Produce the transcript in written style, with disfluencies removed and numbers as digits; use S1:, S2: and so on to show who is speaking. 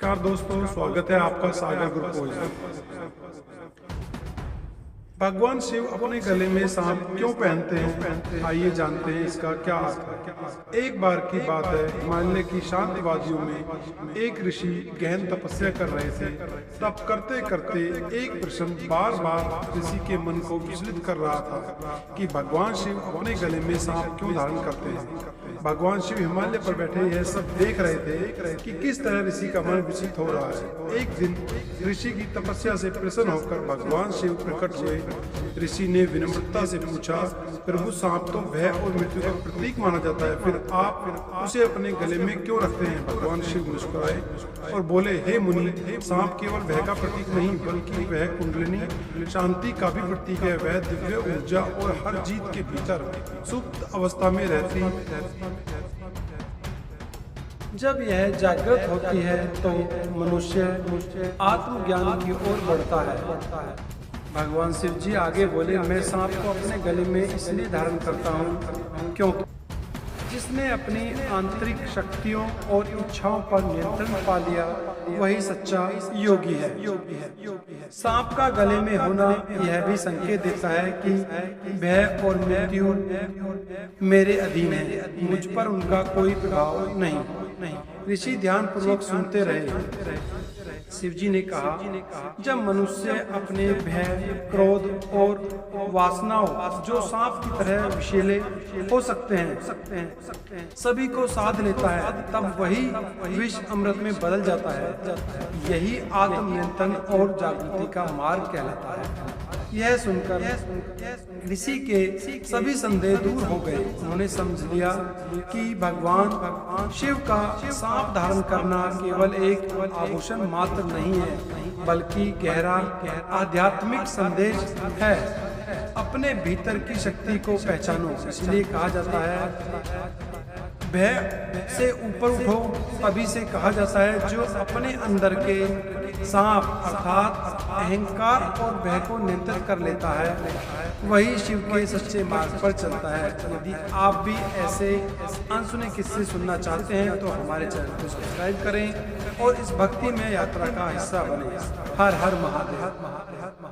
S1: नमस्कार दोस्तों, स्वागत है आपका सागर ग्रुप वॉइस। भगवान शिव अपने गले में सांप क्यों पहनते हैं? आइए जानते हैं इसका क्या अर्थ है। एक बार की बात है, हिमालय की शांत वादियों में एक ऋषि गहन तपस्या कर रहे थे। तप करते करते एक प्रश्न बार बार ऋषि के मन को विचलित कर रहा था कि भगवान शिव अपने गले में सांप क्यों धारण करते हैं। भगवान शिव हिमालय पर बैठे यह सब देख रहे थे कि किस तरह ऋषि का मन विचलित हो रहा है। एक दिन ऋषि की तपस्या से प्रसन्न होकर भगवान शिव प्रकट हुए। ऋषि ने विनम्रता से पूछा, प्रभु सांप तो भय और मृत्यु का प्रतीक माना जाता है, फिर आप उसे अपने गले में क्यों रखते हैं? भगवान शिव मुस्कुराए और बोले, हे मुनि, सांप केवल भय का प्रतीक नहीं बल्कि वह कुंडलिनी शांति का भी प्रतीक है। वह दिव्य ऊर्जा और हर जीत के भीतर सुप्त अवस्था में रहती है।
S2: जब यह जागृत होती है तो मनुष्य आत्मज्ञान की ओर बढ़ता है। भगवान शिव जी आगे बोले, मैं सांप को अपने गले में इसलिए धारण करता हूँ क्योंकि जिसने अपनी आंतरिक शक्तियों और इच्छाओं पर नियंत्रण पा लिया वही सच्चा योगी है। सांप का गले में होना यह भी संकेत देता है कि भय और मृत्यु मेरे अधीन है, मुझ पर उनका कोई प्रभाव नहीं। ऋषि ध्यान पूर्वक सुनते रहे। शिव जी ने कहा, जब मनुष्य अपने भय, क्रोध और वासनाओं जो सांप की तरह विषैले हो सकते हैं सभी को साध लेता है, तब वही विष अमृत में बदल जाता है। यही आत्मनियंत्रण और जागृति का मार्ग कहलाता है। यह सुनकर ऋषि के सभी संदेह दूर हो गए। उन्होंने समझ लिया कि भगवान शिव का सांप धारण करना केवल एक आभूषण मात्र नहीं है बल्कि गहरा आध्यात्मिक संदेश है। अपने भीतर की शक्ति को पहचानो। इसलिए कहा जाता है, भय से ऊपर उठो। तभी से कहा जाता है, जो अपने अंदर के सांप अर्थात अहंकार और भय को नियंत्रित कर लेता है वही शिव के सच्चे मार्ग पर चलता है। यदि आप भी ऐसे अनसुने किस्से सुनना चाहते हैं तो हमारे चैनल को सब्सक्राइब करें और इस भक्ति में यात्रा का हिस्सा बने। हर हर महादेव।